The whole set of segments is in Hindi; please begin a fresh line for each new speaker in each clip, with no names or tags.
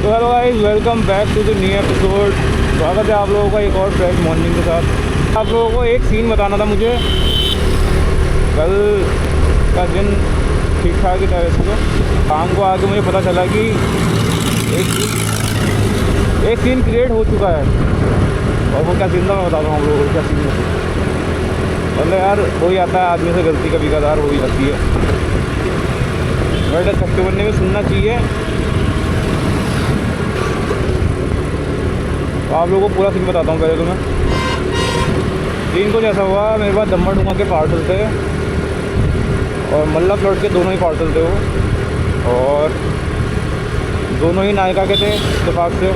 तो hello guys, welcome back to the new episode. स्वागत है आप लोगों का एक और फ्रेश मॉर्निंग के साथ। आप लोगों को एक सीन बताना था मुझे। कल का दिन ठीक ठाक ही था वैसे तो। शाम को आके मुझे पता चला कि एक सीन क्रिएट हो चुका है। और वो क्या सीन था मैं बताता हूँ आप लोगों को क्या सीन है। मतलब यार हो ही आता है आदमी से गलती, कभी कदार हो ही जाती है। बट कस्टमर ने भी सुनना चाहिए। तो आप लोगों को पूरा सीन बताता हूँ पहले तो मैं। सीन कुछ ऐसा हुआ, मेरे पास दम्मा डूंगा के पार्सल थे और मल्ला प्लॉट के दोनों ही पार्सल थे वो, और दोनों ही नायका के थे इत्तेफाक से।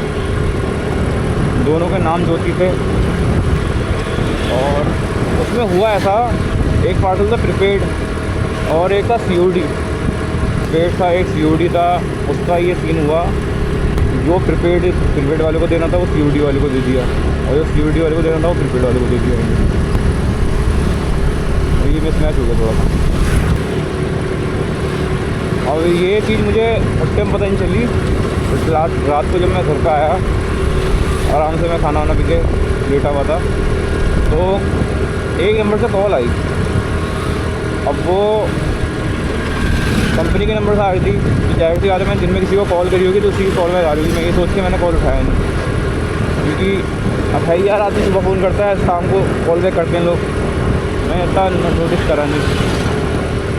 दोनों के नाम ज्योति थे। और उसमें हुआ ऐसा, एक पार्सल था प्रीपेड और एक था COD। प्रीपेड था, एक COD था। उसका ये सीन हुआ, जो प्रीपेड वाले को देना था वो COD वाले को दे दिया, और जो COD वाले को देना था वो प्रीपेड वाले को दे दिया। तो ये मिसमैच हो गया थोड़ा सा। और ये चीज़ मुझे उस टाइम पता नहीं चली। रात को जब मैं घर पे आया, आराम से मैं खाना वाना पी के लेटा हुआ था, तो एक नंबर से कॉल आई। अब वो कंपनी के नंबर से आ रही थी। तो जाहिर सी बात है, मैंने दिन में किसी को कॉल करी होगी तो उसी की कॉल में आ रही होगी। मैं ये सोच के मैंने कॉल उठाया नहीं, क्योंकि अब भाई यार आदमी सुबह फ़ोन करता है, शाम को कॉल बैक करते हैं लोग। मैं इतना नोटिस करा नहीं।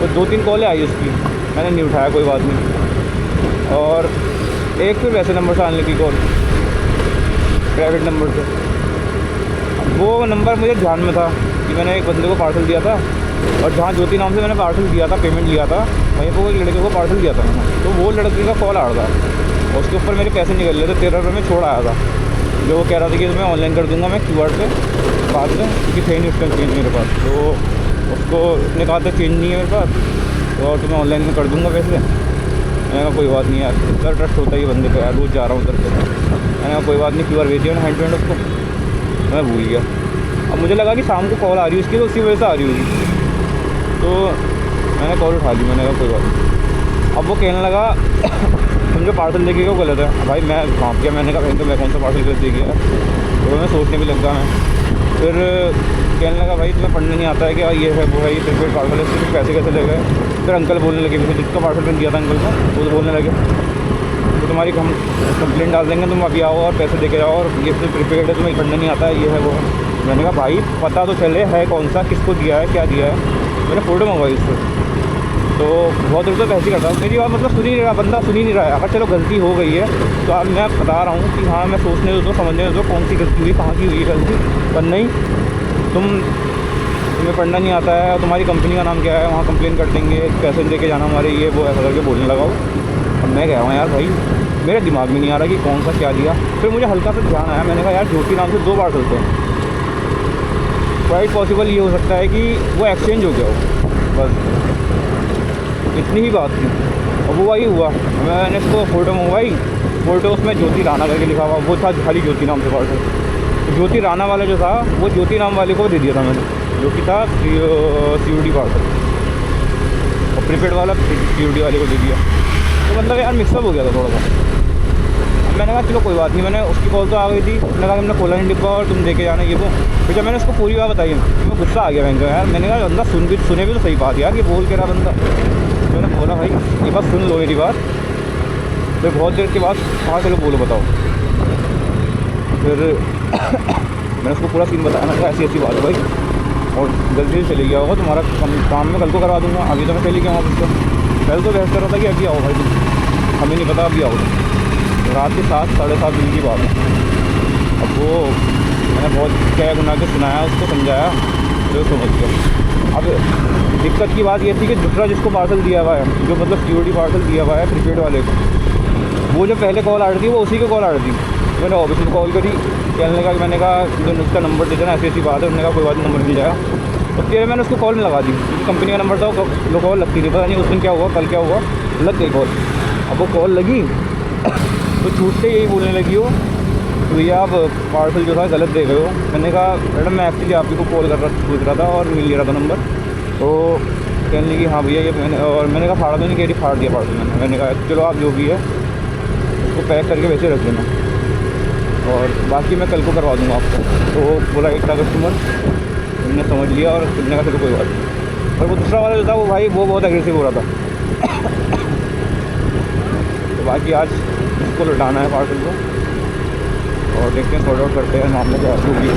तो 2-3 कॉलें आई उसकी, मैंने नहीं उठाया, कोई बात नहीं। और एक फिर वैसे नंबर से आने लगी कॉल, प्राइवेट नंबर से। वो नंबर मुझे ध्यान में था कि मैंने एक बंदे को पार्सल दिया था, और जहाँ ज्योति नाम से मैंने पार्सल दिया था, पेमेंट लिया था, वहीं पर एक लड़के को पार्सल दिया था मैंने। तो वो लड़के का कॉल आ रहा था, और उसके ऊपर मेरे पैसे निकल रहे थे। 13 रुपये में छोड़ आया था, जो वो कह रहा था कि मैं ऑनलाइन कर दूंगा, मैं QR से बाद में, क्योंकि थे नहीं उस टाइम चेंज मेरे पास। तो उसको उसने कहा था चेंज नहीं है मेरे पास, तो मैं ऑनलाइन में कर दूँगा पैसे। मैंने कहा कोई बात नहीं यार, इतना ट्रस्ट होता है ये बंदे पे यार, रोज़ जा रहा हूँ उधर से। मैंने कहा कोई बात नहीं, QR भेज दिया मैंने हैंड टू हैंड उसको। मैं भूल गया। अब मुझे लगा कि शाम को कॉल आ रही है उसकी, तो उसी वजह से आ रही होगी। तो मैंने कॉल उठा ली, मैंने कहा कोई बात नहीं। अब वो कहने लगा तुम जो पार्सल लेके गए वो गलत है। भाई मैं भाप गया, मैंने कहा तो मैं कौन सा पार्सल गलत दे गया। तो मैं सोचने भी लग गया मैं। फिर कहने लगा भाई तुम्हें पढ़ने नहीं आता है क्या, ये है वो है, ये प्रीपेड पार्सल है, इसके पैसे कैसे ले गए। फिर अंकल बोलने लगे, मुझे जिसका पार्सल मैंने दिया था अंकल को, वो तो बोलने लगे तो तुम्हारी हम कंप्लेंट डाल देंगे, तुम अभी आओ और पैसे दे के जाओ, और ये सिर्फ प्रीपेड है, तुम्हें पढ़ने नहीं आता है, ये है वो है। मैंने कहा भाई पता तो चले है कौन सा, किसको दिया है, क्या दिया है। मैंने फ़ोटो मंगवाई उससे। तो बहुत देर तक ऐसे ही करता हूँ, मेरी बात मतलब सुन ही नहीं रहा बंदा, सुन ही नहीं रहा है। अगर चलो गलती हो गई है तो अब मैं बता रहा हूँ कि हाँ मैं सोचने दो, समझने दो कौन सी गलती हुई, कहाँ की हुई गलती। पर नहीं, तुम्हें पढ़ना नहीं आता है, तुम्हारी कंपनी का नाम क्या है, वहाँ कंप्लेन कर देंगे, पैसे दे के जाना हमारे, ये वो ऐसा करके बोलने लगा वो। अब मैं कह रहा हूँ यार भाई मेरे दिमाग में नहीं आ रहा कि कौन सा क्या दिया। फिर मुझे हल्का सा ध्यान आया, मैंने कहा यार ज्योति नाम से 2 पार्सल थे, क्वाइट पॉसिबल ये हो सकता है कि वो एक्सचेंज हो गया हो, बस इतनी ही बात थी। और वो वही हुआ। मैंने इसको फ़ोटो मंगवाई, फ़ोटो उसमें ज्योति राणा करके लिखा हुआ, वो था खाली ज्योति नाम से पार्सल। तो ज्योति राणा वाला जो था वो ज्योति नाम वाले को दे दिया था मैंने, जो कि था COD पार्सल, और प्रीपेड वाला COD वाले को दे दिया। तो मतलब यार मिक्सअप हो गया था थोड़ा सा। मैंने कहा चलो कोई बात नहीं, मैंने उसकी कॉल तो आ गई थी, उसने कहा कि हमने खोला नहीं डिब्बा और तुम देके जाना ये वो। फिर जब मैंने उसको पूरी बात बताई, मैं गुस्सा आ गया। मैंने कहा यार, मैंने कहा बंदा सुने भी तो सही बात यार, कि बोल के रहा बंदा। मैंने बोला भाई ये बात सुन लो मेरी बात। फिर बहुत देर के बाद हाँ चलो बोलो बताओ। फिर मैंने उसको पूरा सीन बताया, मैं ऐसी बात है भाई, और जल्दी से चले गया होगा, तुम्हारा काम मैं कल को करवा दूँगा, अभी तो मैं चली गया वहाँ पर। पहले तो बहस कर रहा था कि अभी आओ भाई, तुम हमें नहीं पता अभी आओ। रात के 7 साढ़े 7 बजे की बात है। अब वो मैंने बहुत क्या गुना के सुनाया, उसको समझाया, जो समझ गया। अब दिक्कत की बात ये थी कि दूसरा जिसको पार्सल दिया हुआ है, जो मतलब COD पार्सल दिया हुआ है प्रीपेड वाले को, वो जो पहले कॉल आ रही थी वो उसी को कॉल आ रही थी। मैंने ऑफिस में कॉल करी, कहने लगा कि मैंने कहा जो उसका नंबर दे देना, ऐसी बात है। उन्होंने कहा कोई बात नंबर मिल जाएगा। तो फिर मैंने उसको कॉल में लगा दी, क्योंकि कंपनी का नंबर था, वो कॉल लगती नहीं, पता नहीं उस दिन क्या हुआ, कल क्या हुआ, लग गई कॉल। अब वो कॉल लगी तो छूटते यही बोलने लगी हो तो भैया आप पार्सल जो था गलत दे गए हो। मैंने कहा मैडम मैं एक्चुअली आप ही को कॉल पूछ रहा था और मिल ले रहा था नंबर। तो कहने लगी हाँ भैया ये मैंने कहा फाड़ा तो नहीं, कह रही फाड़ दिया पार्सल मैंने कहा चलो आप जो भी है उसको पैक करके वैसे रख देना, और बाकी मैं कल को करवा दूँगा आपको। तो वो बोला एक था कस्टमर, उन्होंने समझ लिया और फिरने का, चलो कोई बात नहीं। पर वो दूसरा वाला जो था वो भाई वो बहुत एग्रेसिव हो रहा था। तो बाकी आज इसको लौटाना है पार्सल को, और देखते हैं सॉर्ट आउट करते हैं मामला क्या होगी।